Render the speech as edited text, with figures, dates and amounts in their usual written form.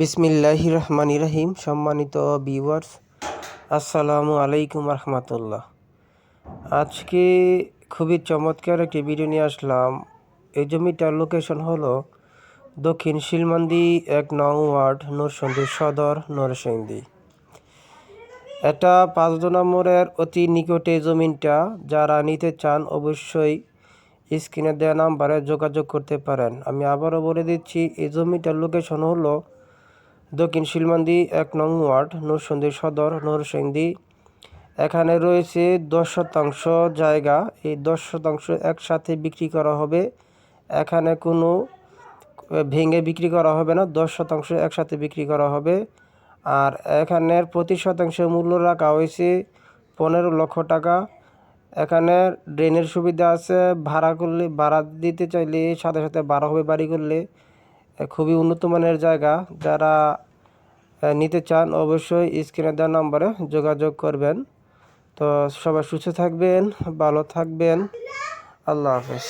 বিসমিল্লাহির রহমানির রহিম। সম্মানিত ভিউয়ার্স, আসসালামু আলাইকুম রহমতুল্লাহ। আজকে খুবই চমৎকার একটি ভিডিও নিয়ে আসলাম। এই জমিটার লোকেশন হলো দক্ষিণ শিলমান্দি ১ নং ওয়ার্ড, নরসিংদী সদর, নরসিংদী। এটা ৫ নম্বরের অতি নিকটে জমিনটা। যারা নিতে চান অবশ্যই স্ক্রিনে দেওয়া নাম্বারে যোগাযোগ করতে পারেন। আমি আবারও বলে দিচ্ছি, এই জমিটার লোকেশন হলো দক্ষিণ শিলমান্দি ১ নং ওয়ার্ড, নরসিংদী সদর, নরসিংদী। এখানে রয়েছে ১০% জায়গা। এই ১০% একসাথে বিক্রি করা হবে। এখানে কোনো ভেঙে বিক্রি করা হবে না, ১০% একসাথে বিক্রি করা হবে। আর এখানের প্রতি শতাংশের মূল্য রাখা হয়েছে ১৫ লক্ষ টাকা। এখানে ড্রেনের সুবিধা আছে। ভাড়া দিতে চাইলে সাথে সাথে ভাড়া হবে বাড়ি করলে। খুবই উন্নত মানের জায়গা। যারা নিতে চান অবশ্যই স্ক্রিনে দেওয়া নম্বরে যোগাযোগ করবেন। তো সবাই সুস্থ থাকবেন, ভালো থাকবেন। আল্লাহ হাফেজ।